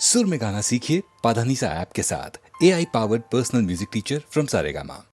सुर में गाना सीखिए पाधानीसा ऐप के साथ। AI powered personal music teacher from Saregama.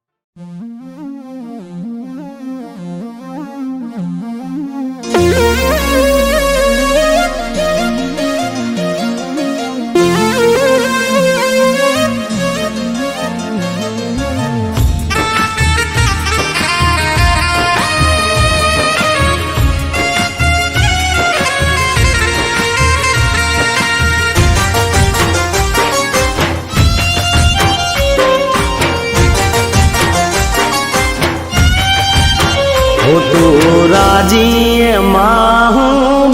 हो तो राजी माहू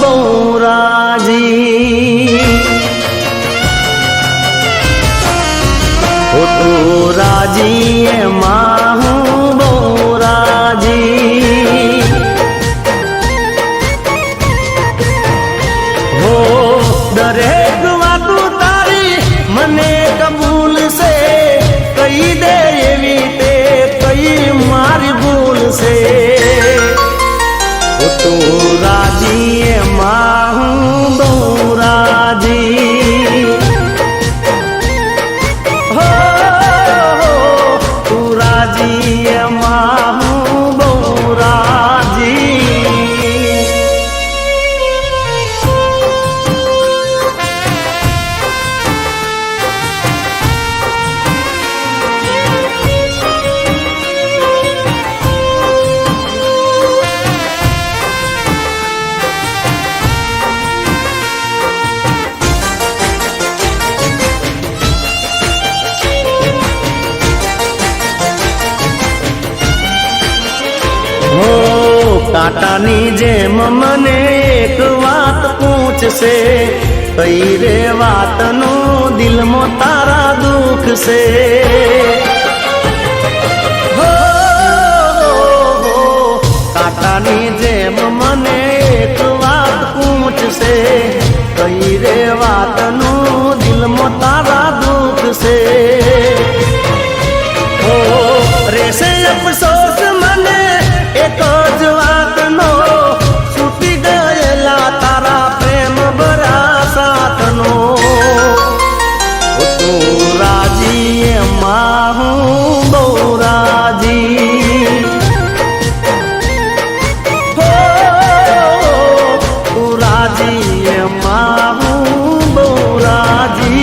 बहु राजी, हो तो राजी माहू बहु राजी। हो दरेक वातु तारी मने कबूल से कही दे एवी ते कही मारी भूल से। तो राजी माहू बहु राजी, हो तू राजी माहू बहु राजी। काटानी जेम मने एक बात पूछसे, कई रे वात नो दिल मो तारा दुख से। हो काटानी जेम मने एक बात पूछसे, कई रे वात नो दिल मो तारा दुख से। हो रेसे अफसोस मने एक ज वात नो, छूटी गયેલા तारा प्रेम भरा साथ नो। तू राजी माहू बहु राजी, हो तू राजी माहू बहु राजी।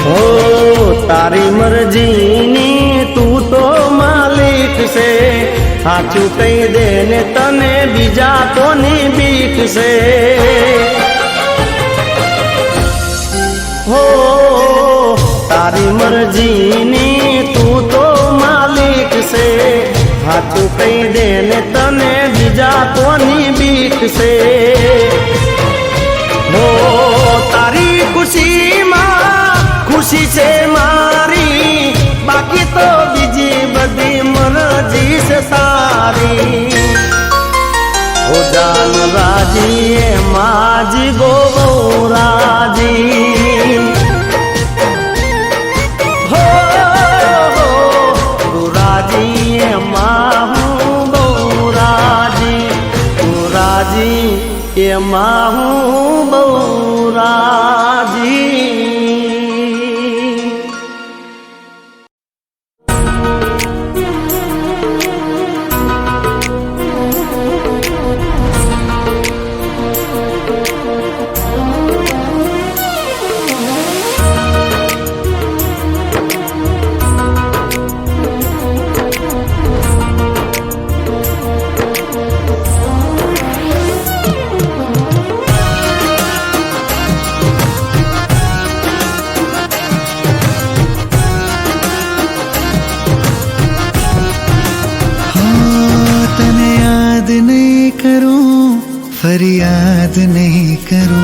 हो तारी मर्जी नी तू तो मालिक से, हाचू कही दे ने तने बीजा कोनी बीक से। हो तारी मर्जी नी तू तो मालिक से, हाचू कही दे ने तने बीजा कोनी बीक से। हो तारी खुशी खुशी से मारी, बाकी तो बीजी बदी मर्जी से सारी। हो जान राजी माजी गो बहु राजी, हो तू राजी माहू बहु राजी, तू राजी माहू बहु राजी। फरियाद नहीं करूं।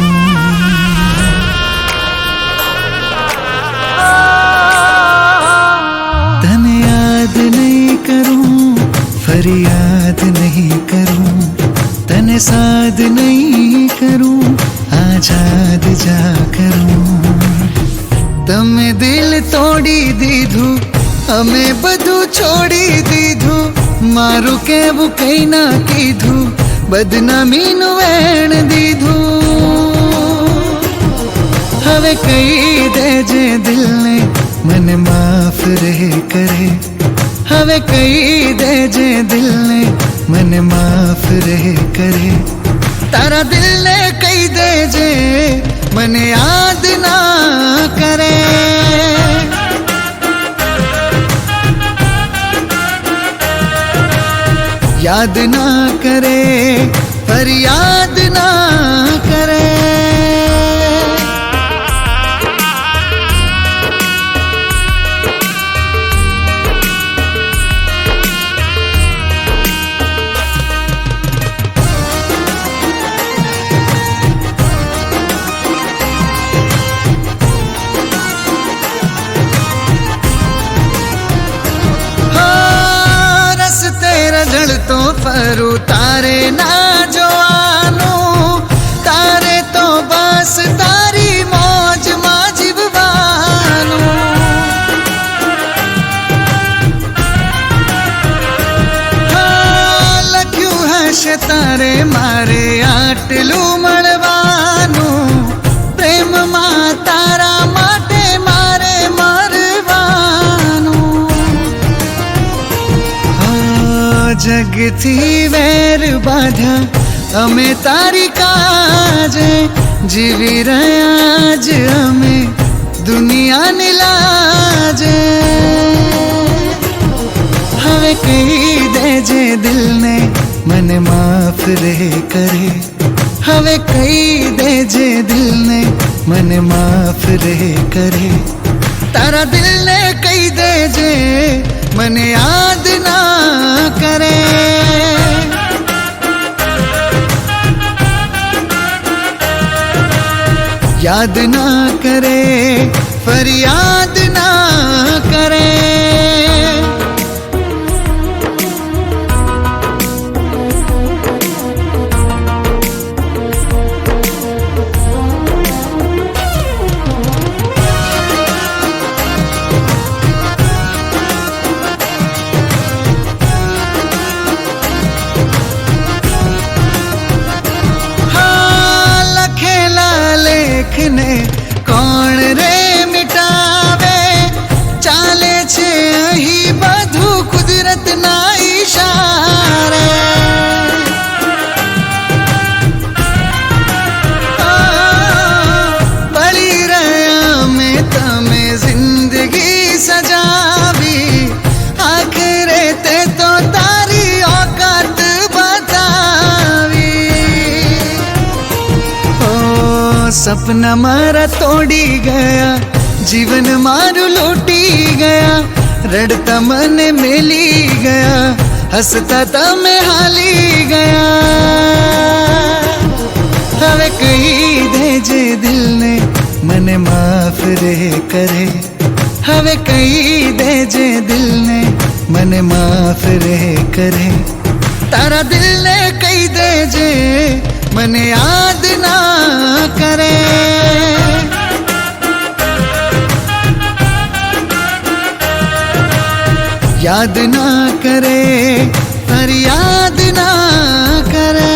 તમે દિલ તોડી દીધું, અમે બધું છોડી દીધું, મારું કેવું કઈ ના કીધું, બદનામીનું વેણ દીધું. હવે કહી દેજે દિલને મને માફ રહે કરે, હવે કહી દેજે દિલને મને માફ રહે કરે. તારા દિલને કહી દેજે મને યાદ ના કરે. યાદ ના કરે, ફરિયાદ ના કરે. રઝળતો ફરું તારે ના જોવાનું, તારે તો બસ તારી મોજમાં જીવવાનું. લખ્યું હશે તારે મારે આટલું મળવાનું, પ્રેમમાં તારા માટે મારે મરવાનું. જગથી વેર બાંધ્યા અમે તારી કાજે, જીવી રહ્યા જ અમે દુનિયાની લાજે. હવે કહી દેજે દિલને મને માફ રહે કરે, હવે કહી દેજે દિલને મને માફ રહે કરે. તારા દિલને કહી દેજે મને યાદ ના કરે. યાદ ના કરે, ફરિયાદ ના કરે. ને કોણ રે મિટાવે, ચાલે છે અહીં બધું કુદરતના ઈશારે. બળી રહ્યા મેં તમે જિંદગી સજાવી, આખરે તે તો તારી औकात બતાવી. સપના મારા તોડી ગયા, જીવન મારું લૂટી ગયા, રડતા મને મેલી ગયા, હસતા તમે હાલી ગયા. હવે કહી દેજે દિલને મને માફ રહે કરે, હવે કહી દેજે દિલને મને માફ રહે કરે. તારા દિલને કહી દેજે મને યાદ ના કરે. યાદ ના કરે, ફરિયાદ ના કરે.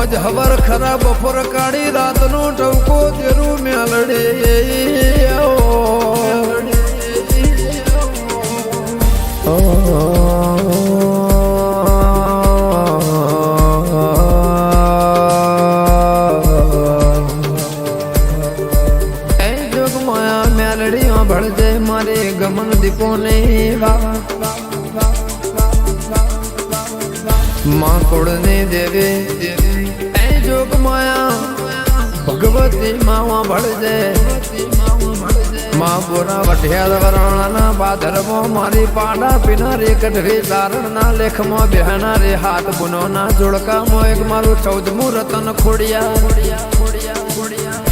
હોજ હવર ખરા બપોર કાઢી રાતનો ટવકો તેરું મેલડે ભળજે મારે ગમન દીપો ને માં કોડને દેવે એ જોગ માયા ભગવતી માવા ભળજે માં બોરા વઢિયાદ વરણાના બાદરમો મારી પાડા પીનારી કઢવી ચારણના લેખમાં બેહનારી હાથ બુનોના જોડકામાં એક મારું 14મું રતન ખોડિયા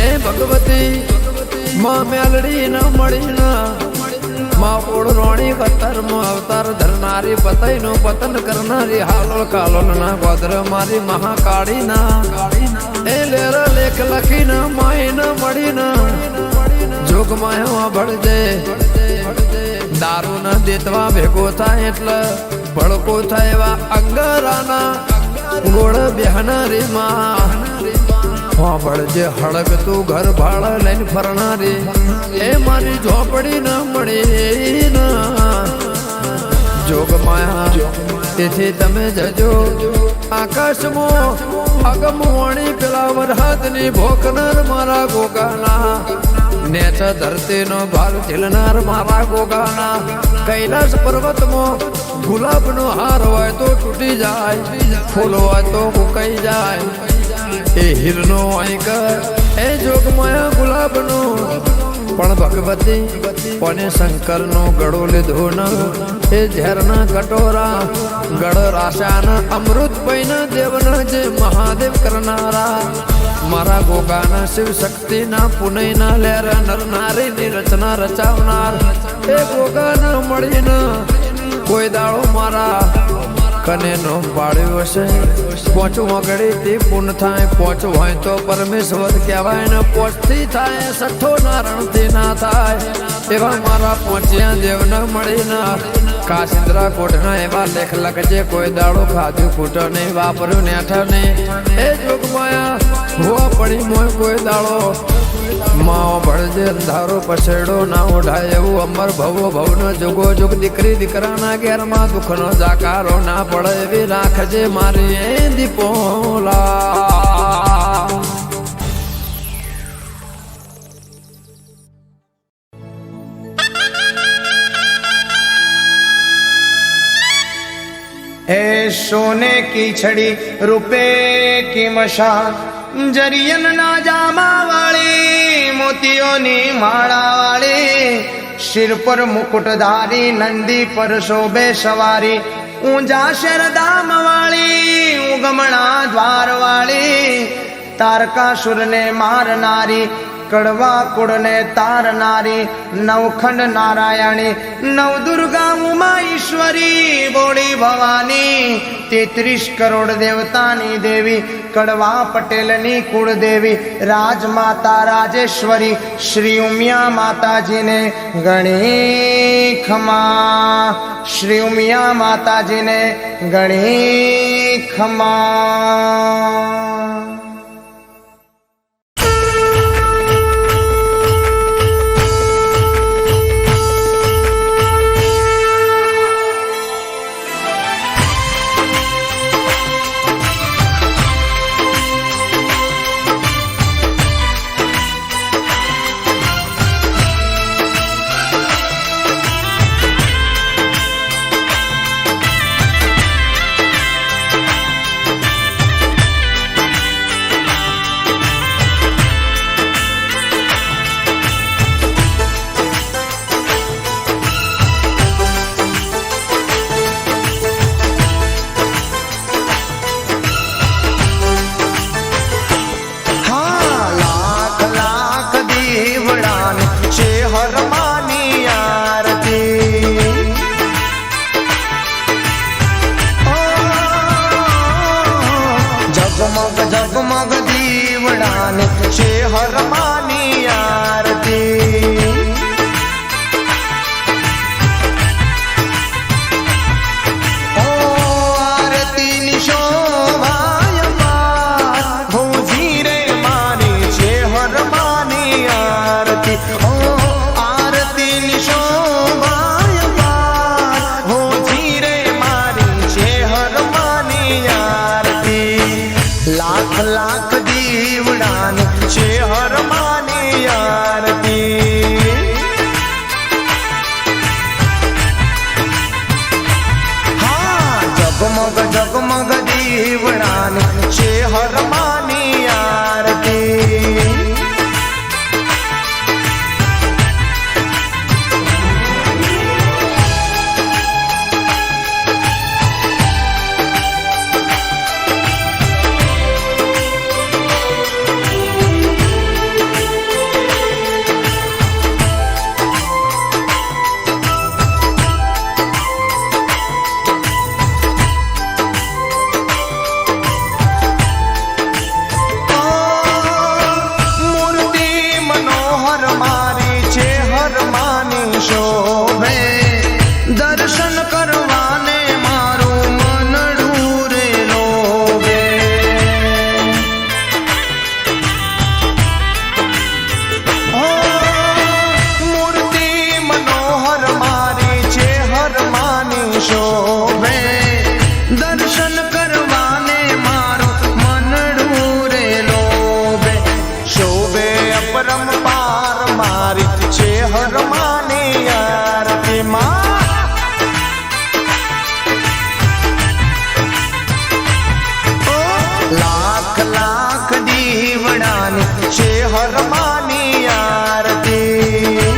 એ ભગવતી માં મેલડી ન મળી ના માં ઓળ રોણી કતર માં અવતાર ધરનારી પતઈ નું પતન કરનારી હાલોલ કાલોલ ના ગોદર મારી મહાકાળી ના એ લેર લેખ લખી ના માય ન મળી ના જોગ માયા ભળજે દારૂ ન દેતવા ભેગો થાય એટલે ભડકો થાય એવા અંગરાના ગોળ બેહનારી માં ભળજે હળગ તું ઘર ભાળ લઈને ફરનારી એ મારી ઝોપડી ન મળી જોગ માયા તેથી તમે જજો આકાશમાં અગમવાણી પેલા વરહાદની ભોકનાર મારા ગોગાના નેચ ધરતીનો ભાર ઝીલનાર મારા ગોગાના કૈલાસ પર્વતમાં ગુલાબનો હાર હોય તો તૂટી જાય ફૂલ હોય તો મુકાઈ જાય એ હીરનો આંકર એ જોગ માયા ગુલાબનો પણ ભગવતી કોને શંકરનો ગળો લીધો ન એ ઝેરના કટોરા ગળ રાશાના અમૃત પૈના દેવના જે મહાદેવ કરનારા મારા ગોગાના શિવ શક્તિના પુનયના લેર નર નારીની રચના રચાવનાર એ ગોગાના મળીને કોઈ દાડો મારા કને નો પાડ્યો હશે પોચું વગડી તે પૂર્ણ થાય પોચું હોય તો પરમેશ્વર કહેવાય ને પોચથી થાય સઠ્ઠો નારણથી ના થાય એવા મારા પોચ્યા દેવ ન મળી ના કાશિંદ્રા કોટના એવા લેખ લખજે કોઈ દાડો ખાધું કૂટ નહીં વાપર્યું નેઠ નહીં એ જોગ માયા હોવા પડી મોય કોઈ દાડો માઓ ભળજે અંધારો પછેડો ના ઓઢાય એવું અમર ભવો ભવનો જોગો જોગ દીકરી દીકરાના ઘેરમાં દુઃખનો જાકારો ના પડે એવી રાખજે મારી એ દીપોલા ए सोने की छड़ी रुपए की मशाल जरियन ना जामा वाली मोतियों माड़ा वाली सिर पर मुकुटधारी नंदी पर शोभे सवारी ऊंजा शरदाम वाली उगमणा द्वार वाली तारकासुर ने मारनारी कड़वा कुड़ ने तारनारी नवखंड नारायणी नव दुर्गा उमा ईश्वरी बोड़ी भवानी 33 करोड़ देवतानी देवी कड़वा पटेल नी कुल देवी राजमाता राजेश्वरी श्री उमिया माता जी ने गणी खमा श्री उमिया माता जी ने गणी खमा। जगमग दीवड़ान शेहर मानी आरती ओ आरती निशोभाय मात લાખ લાખ દીવડાની છે હરમાની આરતી. હા, જગમગ જગમગ દીવડાની છે હરમાની આરતી. દર્શન કરવાને મારું મનડું રે લોભે. મૂર્તિ મનોહર મારી છે હરમાની શોભે. દર્શન કરવાને મારું મનડું રે લોભે. શોભે અપરંપાર મારી છે હરમાની આરતી માં. લાખ લાખ દીવડાની છે હરમાની આરતી.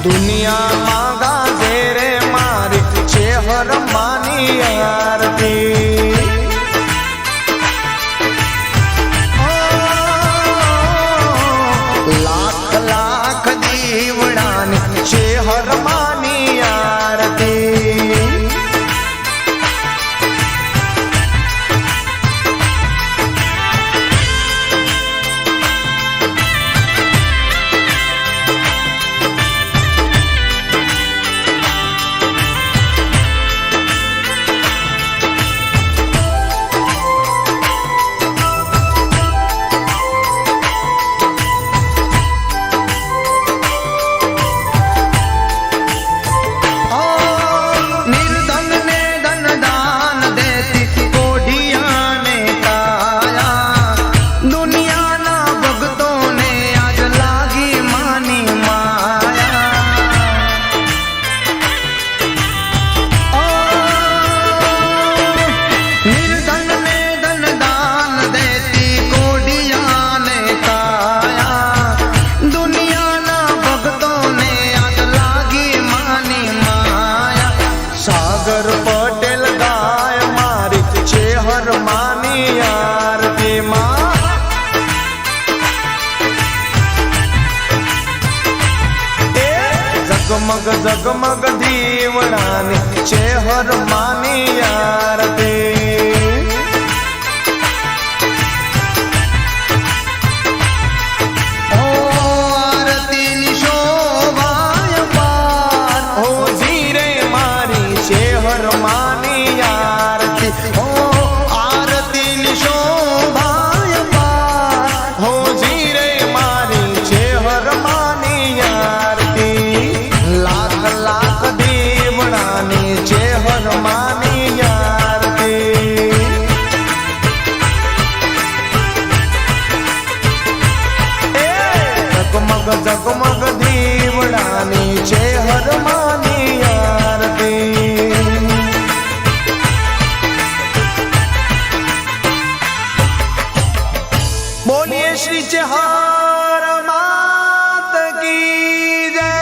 દુનિયામાં ગાજે રે મારી છે હરમાની આરતી. લાખ લાખ દીવડાની છે હરમાની આરતી. સાગર પટેલ ગાય મારી છે હરમાની આરતી માં. જગમગ જગમગ દીવડાની છે હરમાની આરતી. આરતીની શોભાય પાર હો જીરે મારી છે હરમાની આરતી. આરતીની શોભાય પાર હો જીરે મારી છે હરમાની આરતી. લાખ લાખ દીવડાની છે હરમાની આરતી. જગમગ જગમગ દીવડાની છે હરમાની આરતી. શ્રી ચહાર માત કી જય.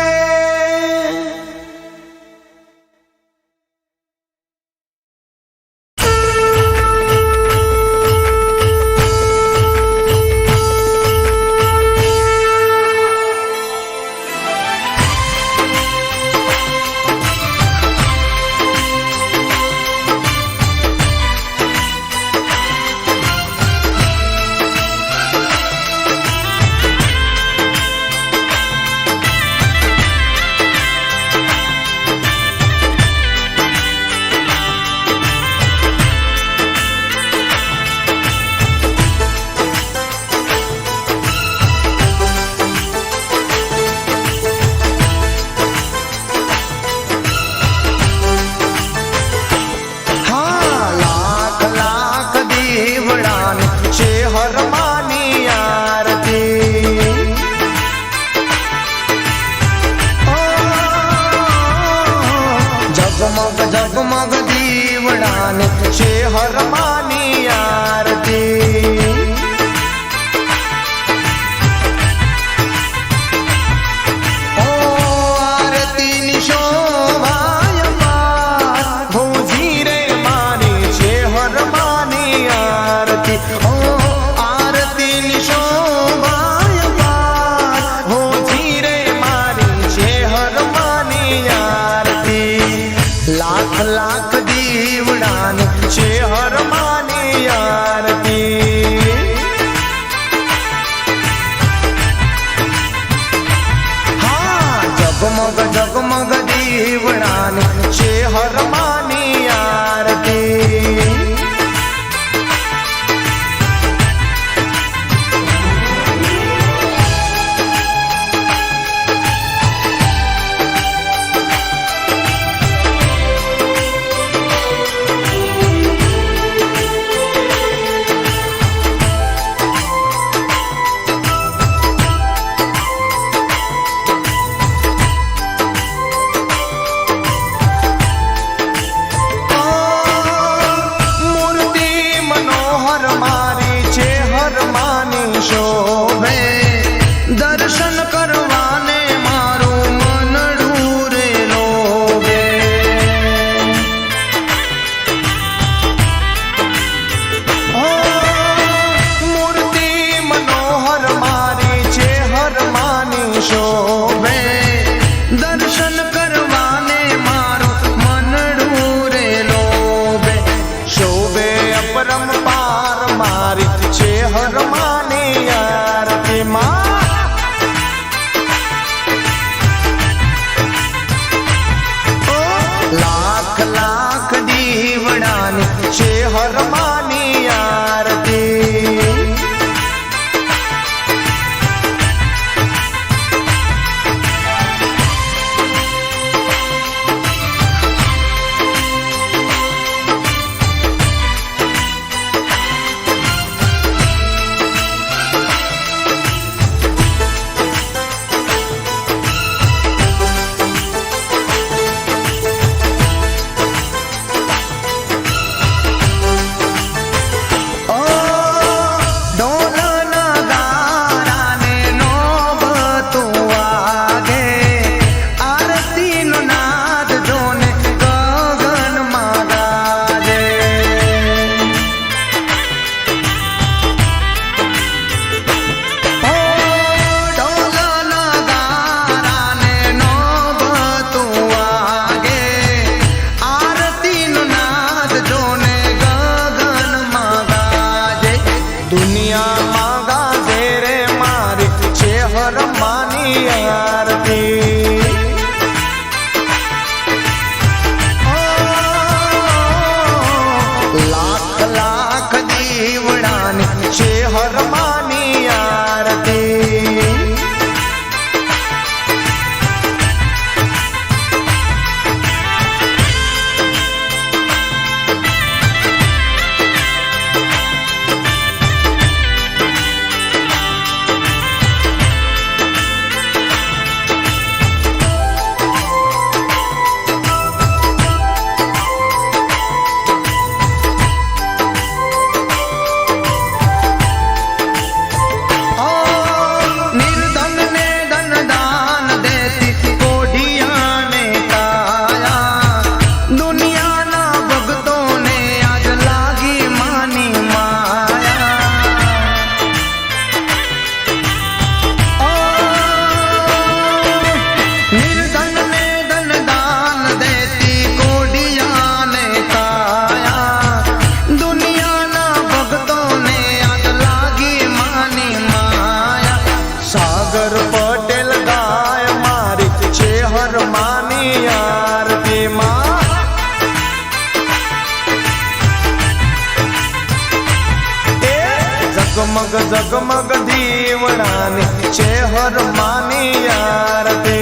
जगमग दीवडानी चेहर मानी आरती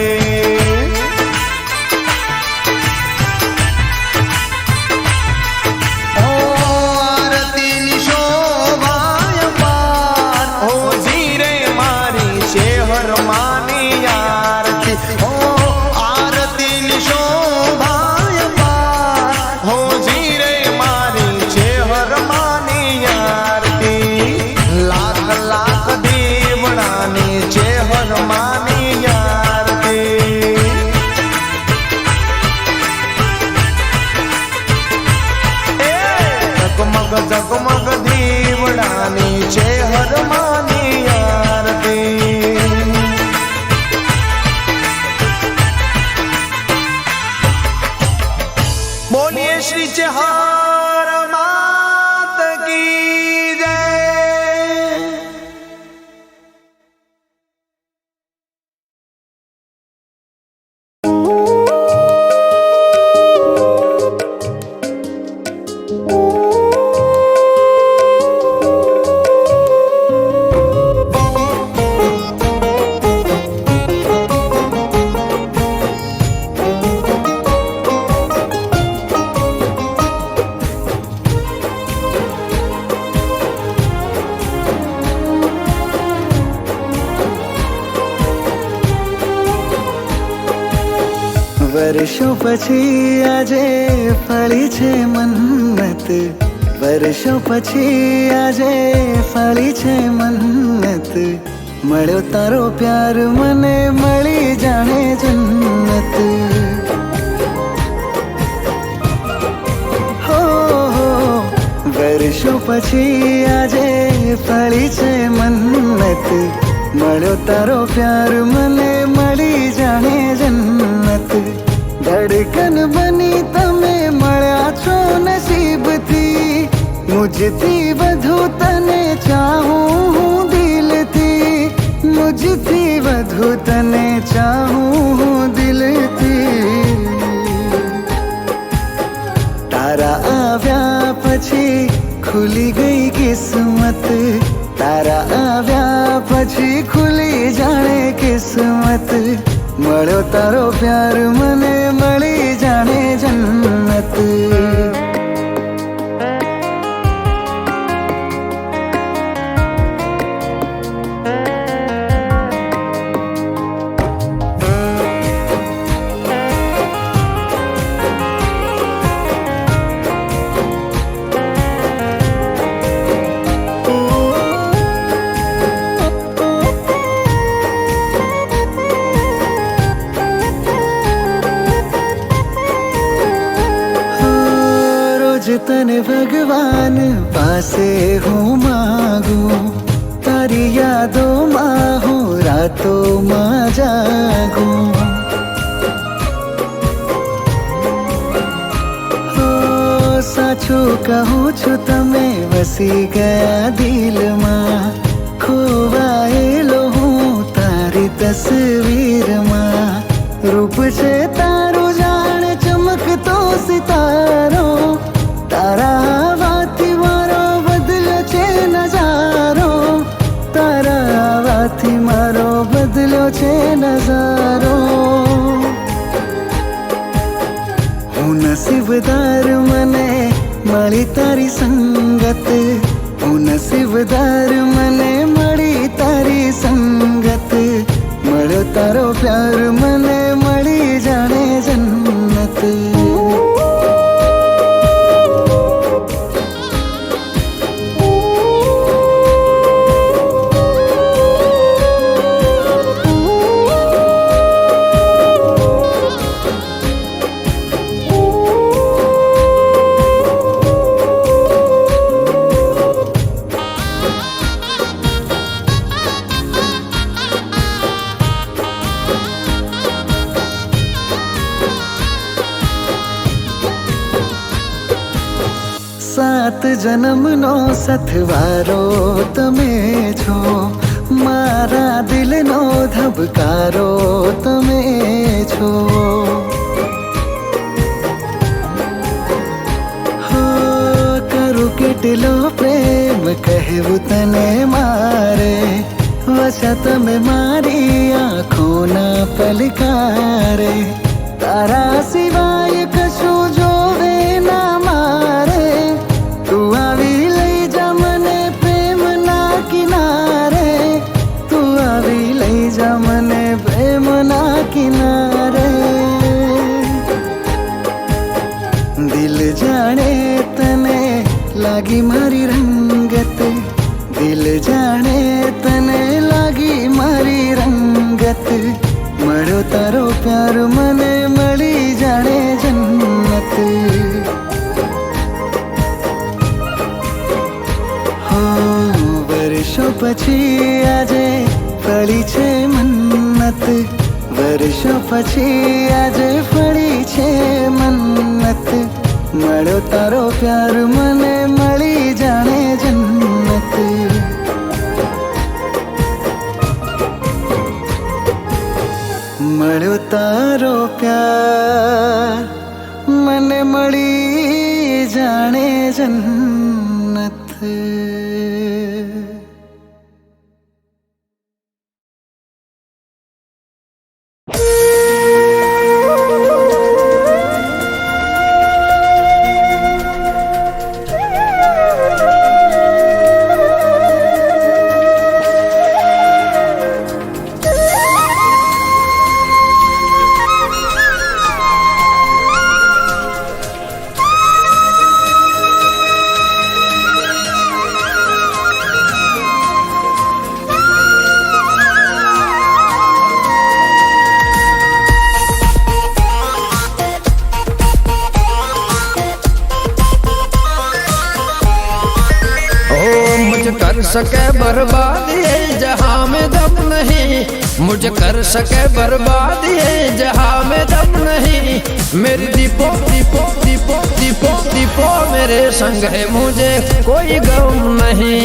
जगमग दीवडानी चेहर मानी आरती बोलिए श्री चेहर मात की जय। વર્ષો પછી આજે ફળી છે મન્નત વર્ષો પછી આજે ફળી છે મન્નત મળ્યો તારો પ્યાર મને મળી જાણે જન્નત હો વર્ષો પછી આજે ફળી છે મન્નત મળ્યો તારો પ્યાર મને મળી જાણે જન્નત ધડકન બની તમે મળ્યા છો નસીબથી મુझથી વધુ તને ચાહું હું દિલથી મુझથી વધુ તને ચાહું હું દિલથી તારા આવ્યા પછી ખુલી ગઈ કિસ્મત તારા આવ્યા પછી ખુલી જાણે કિસ્મત મળ્યો તારો પ્યાર મને મળી જાણે જન્નત तने भगवान पासे हूँ मांगू तारी यादों माँ हूँ रातों माँ जागू हो साचू कहूँ छु तमे वसी गया दिल माँ खोवाएलो हूँ तारी तस्वीर माँ रूप से तारो जान चमकतो सितारो तारा आवाથી મારો બદલ્યો છે નજારો તારા આવાથી મારો બદલ્યો છે નજારો હું નસીબદાર મને મળી તારી સંગત હું નસીબદાર મને મળી તારી સંગત મળ્યો તારો પ્યાર મને મળી જાણે જન્નત सात जन्मनो सथवारो तमे छो मारा दिलनो धबकारो तमे छो हो करू કેટલો પ્રેમ કહે રહેવું તને મારે વસત મેં મારી આંખોના પલકારે તારા સિવાય કશું જોવે ના મારે તું આવી લઈ જા મને પ્રેમના કિનારે તું આવી લઈ જા મને પ્રેમના કિનારે દિલ જાણે તને લાગી મારી રંગત દિલ જાણે તને લાગી મારી રંગત મળ્યો તારો પ્યાર મને મળી જાણે જન્નત હો વર્ષો પછી આજે ફળી છે મન્નત વર્ષો પછી આજે ફળી છે મન્નત મળ્યો તારો પ્યાર મને મળી જાણે જન્નત મળ્યો તારો પ્યાર મને મળી જાણે જન્નત कर सके बर्बादी जहाँ में दम नहीं मुझे कर सके बर्बादी जहाँ में दम नहीं मेरी दीपो दीपो दीपो दीपो दीपो मेरे संग है मुझे कोई गम नहीं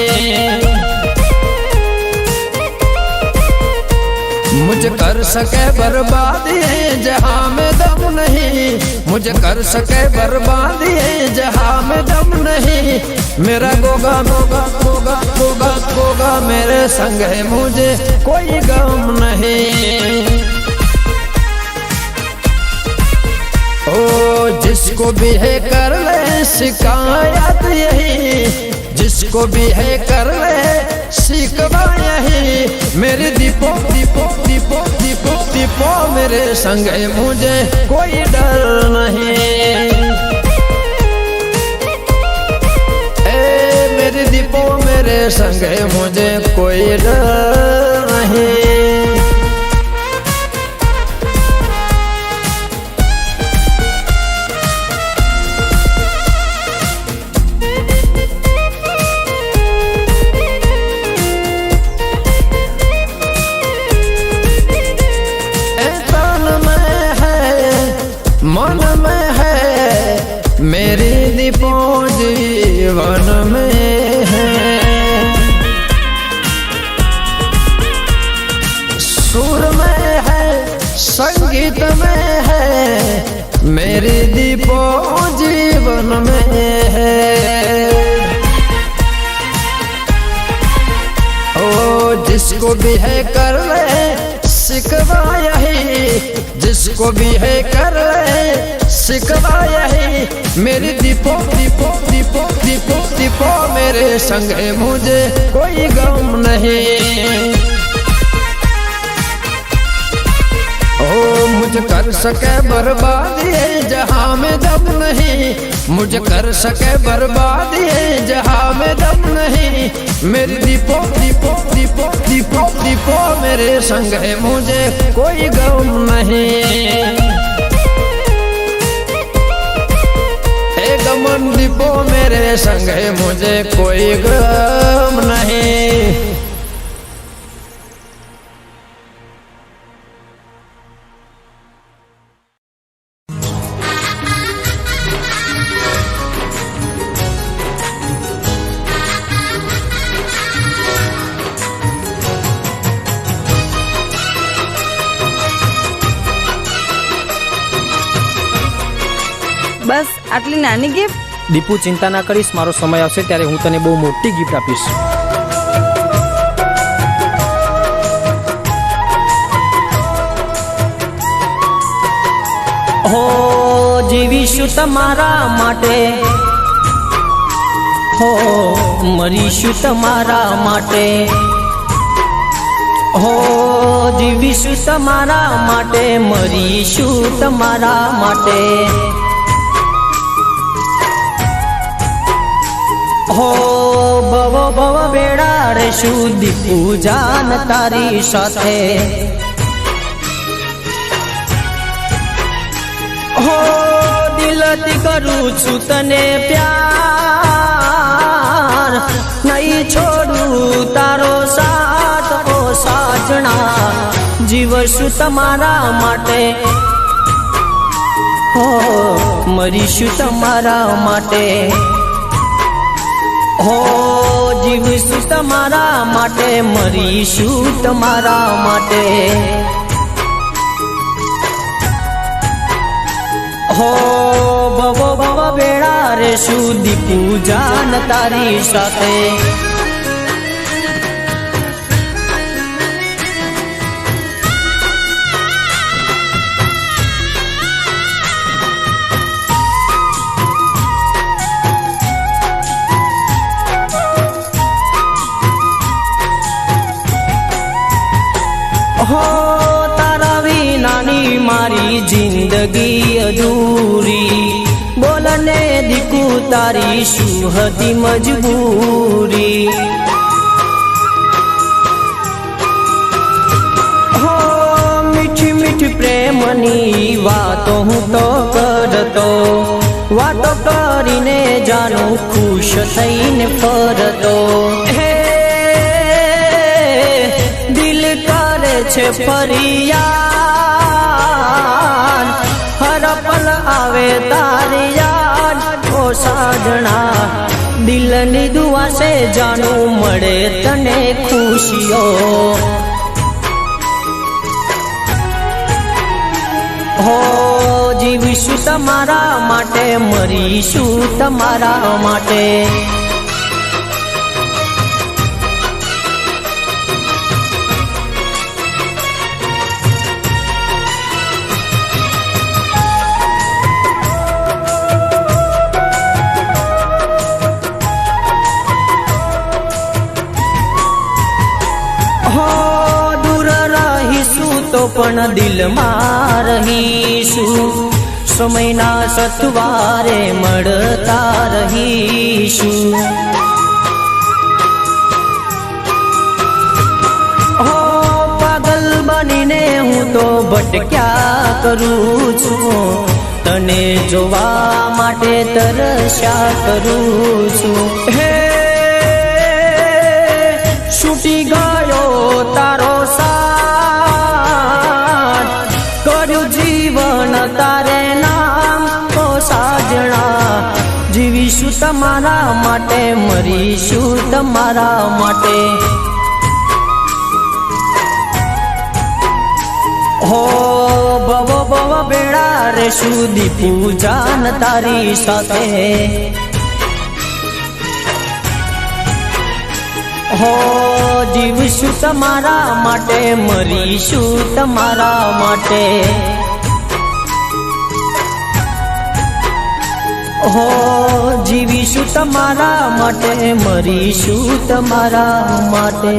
मुझे कर सके बर्बादी जहाँ में दम नहीं मुझे कर सके बर्बादी जहाँ में दम नहीं मेरा गोगा गोगा गोगा गोगा गोगा मेरे संग है मुझे कोई गम नहीं ओ जिसको भी है कर ले शिकायत यही जिसको भी है कर ले शिकवा यही मेरी दीपो दीपो दीपो दीपो दीपो मेरे संग है मुझे कोई डर नहीं मेरे दीपो मेरे संग है मुझे कोई डर नहीं मन में है मेरी दीपो जीवन में है सुर में है संगीत में है मेरी दीपो जीवन में है ओ जिसको भी है कर ले शिकवा यही जिसको भी है कर ले शिकवा यही मेरी दीपो दीपो दीपो दीपो दीपो मेरे संग है मुझे कोई गम नहीं ओ मुझे कर सके बर्बादी जहाँ में दम नहीं मुझे कर सके बर्बादी जहाँ में दम नहीं मेरी दीपो दीपो दीपो दीपो दीपो मेरे संग है मुझे कोई गम नहीं गमन दीपो मेरे संग है मुझे कोई गम नहीं બસ આટલી નાની ગિફ્ટ? દીપુ ચિંતા ના કરીશ, મારો સમય આવશે ત્યારે હું તને બહુ મોટી ગિફ્ટ આપીશ. મરીશું તમારા માટે, હો મરીશું તમારા માટે, હો જીવીશું તમારા માટે, મરીશું તમારા માટે, હો ભવ ભવ બેડા રેશું દીપુ જાન તારી સાથે, હો દિલથી કરું છું તને પ્યાર, નહીં છોડું તારો સાથ ઓ સાજણા, જીવશું તમારા માટે, હો મરીશું તમારા માટે, હો જીવીશું તમારા માટે, મરીશું તમારા માટે, હો ભવ ભવ બેડા રેશું દીપુ જાન તારી સાથે, હો તારા વિનાની મારી જિંદગી અધૂરી, બોલને દીકુ તારી શું હતી મજબૂરી, હો મીઠી મીઠી પ્રેમની વાતો હું તો કરતો, વાતો કરીને જાણું ખુશ થઈને ફરતો, હે દિલ કરે છે ફરિયાદ, હર પલ આવે તારી યાદ ઓ સાજણા, દિલની દુઆ સે જાણું મળે તને ખુશીઓ, હો જીવીશું તમારા માટે, મરીશું તમારા માટે, તો પણ દિલમાં રહીશું, સમયના સથવારે મળતા રહીશું, હો પાગલ બનીને હું તો ભટક્યા કરું છું, તને જોવા માટે તરસ્યા કરું છું, હે છૂટી ગયો તારો જીવન તારે નામ ઓ સાજણા, જીવીશું તમારા માટે, મરીશું તમારા માટે, હો ભવ ભવ બેડા રેશું દીપુ જાન તારી સાથે, હો જીવીશું તમારા માટે, મરીશું તમારા માટે, હો જીવીશું તમારા માટે, મરીશું તમારા માટે.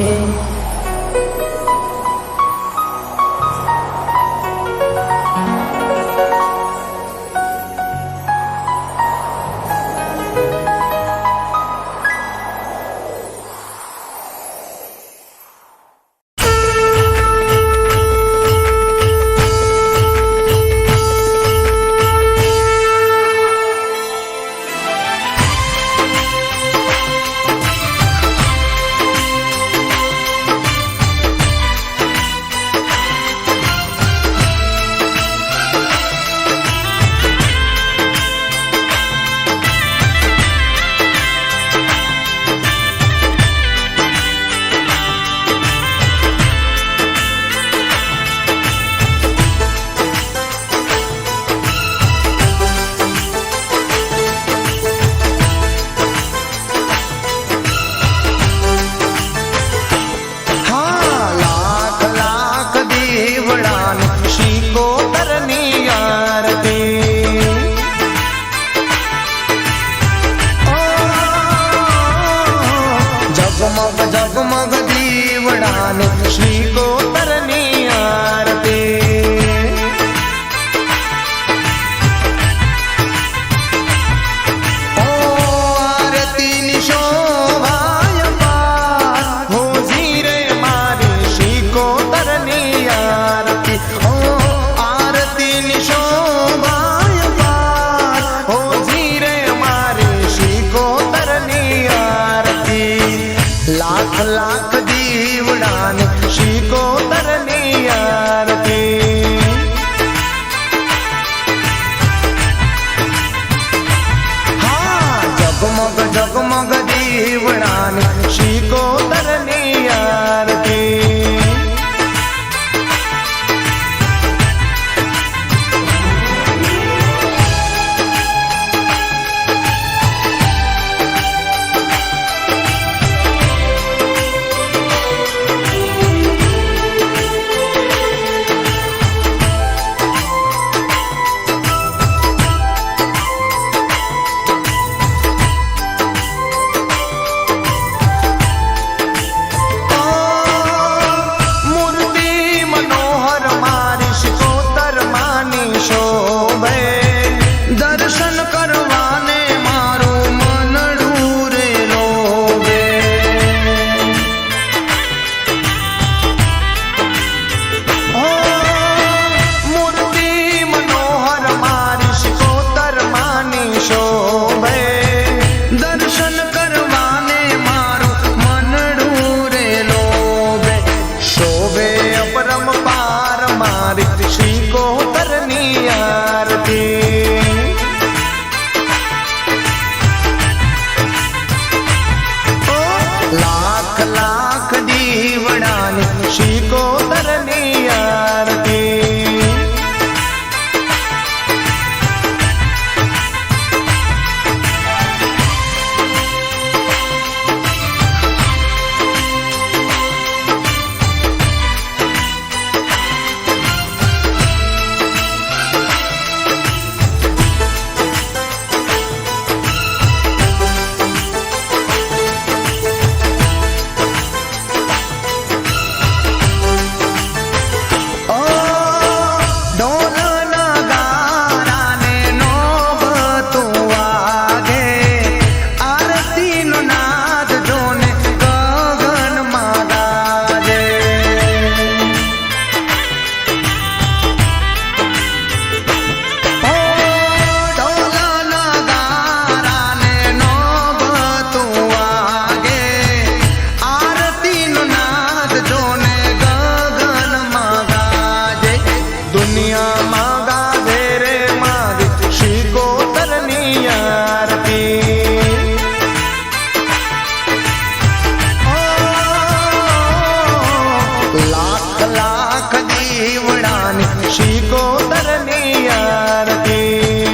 દીવડાને શ્રી કોતરની આરતી ઓ આરતીની શોભાય પાર હો જીરે મારી શ્રી કોતરની આરતી ઓ આરતીની શોભાય પાર હો જીરે મારી શ્રી કોતરની આરતી લાખ લાખ દીવડાને શ્રી કોતરની આરતી હા જગમગ જગમગ દીવડાને શ્રી કોતરની આરતી દર્શન કરવાને મારું મનડું રે લોભે ઓ મૂર્તિ મનોહર મારી શિકોતર માની શોભે દર્શન કરવાને મારું મનડું રે લોભે શોભે અપરમ પાર મારી શ્રી કોતરની આરતી લાખ લાખ દીવડાને શ્રી કોતરની આરતી લાખ લાખ દીવડાને શ્રી કોતરની આરતી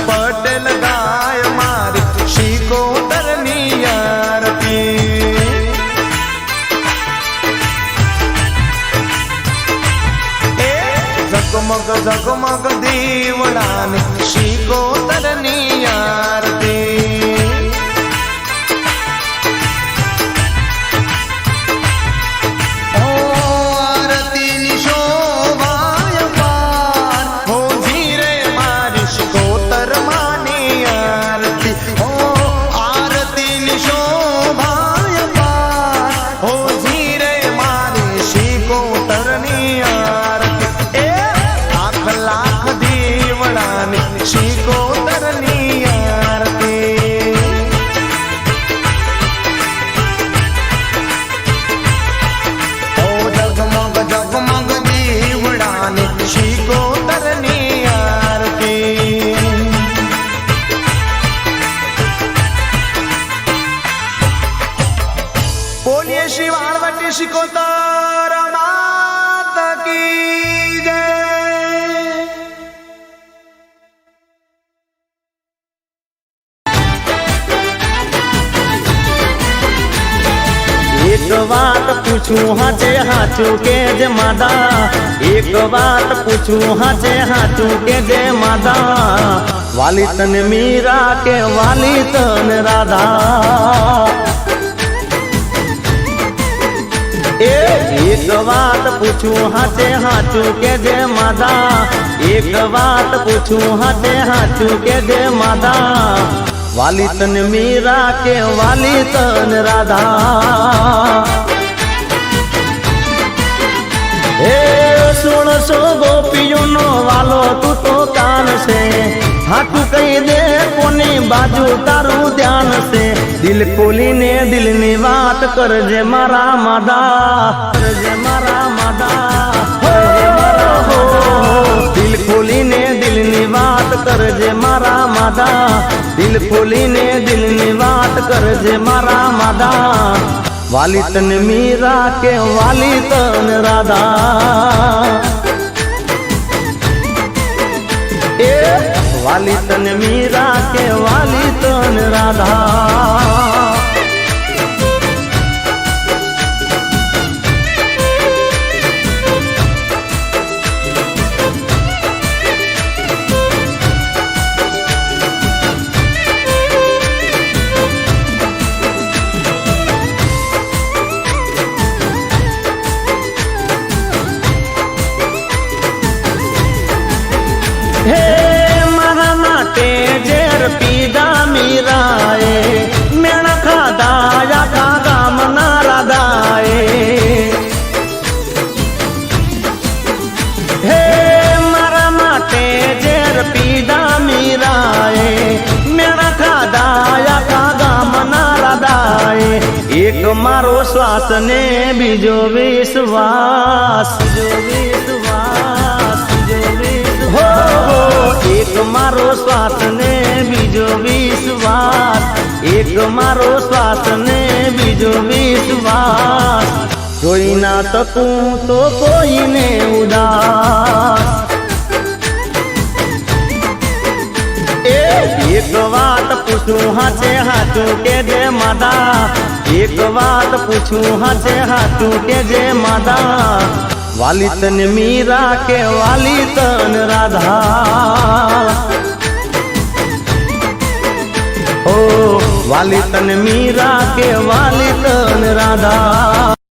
પટેલ ગાય મારી શ્રી કોતરની આરતી જગમગ જગમગ દીવડાને શ્રી કોતરની આરતી શિકોતર માત કી જય. એક વાત પૂછું હાચે હાચું કે જે માદા, એક વાત પૂછું હાચે હાચું કે જે માદા, વાલી તને મીરા કે વાલી તને રાધા. એક વાત પૂછું હાચે હાચું કે જે માદા, એક વાત પૂછું હાચે હાચું કે જે માદા, વાલી તને મીરા કે વાલી તને રાધા. હે 1600 ગોપીઓનો વાલો તું તો કાન છે, હાથું કહી દે કોની બાજુ તારું ધ્યાન છે. દિલ ખોલીને દિલની વાત કરજે મારા માદા, કરજે મારા માદા. દિલ ખોલીને દિલની વાત કરજે મારા માદા, દિલ ખોલીને દિલની વાત કરજે મારા માદા, વાલી તને મીરા કે વાલી તને રાધા. એ વાલી તને મીરા કે વાલી તને રાધા. હે મારા માટે ઝેર પીધા મીરાએ, મેણા ખાધા આખા ગામના રાધાએ. હે મારા માટે ઝેર પીધા મીરાએ, મેણા ખાધા આખા ગામના રાધાએ. એક મારો શ્વાસ ને બીજો વિશ્વાસ, બીજો વિશ્વાસ, બીજો વિશ્વાસ. એક મારો શ્વાસ ને બીજો વિશ્વાસ, એક મારો શ્વાસ ને બીજો વિશ્વાસ. જોઈ ના શકું તો કોઈને ઉદાસ. એક વાત પૂછું હાચે હાચું કે જે માદા, એક વાત પૂછું હાચે હાચું કે જે માદા, વાલી તને મીરા કે વાલી તને રાધા. ઓ વાલી તને મીરા કે વાલી તને રાધા.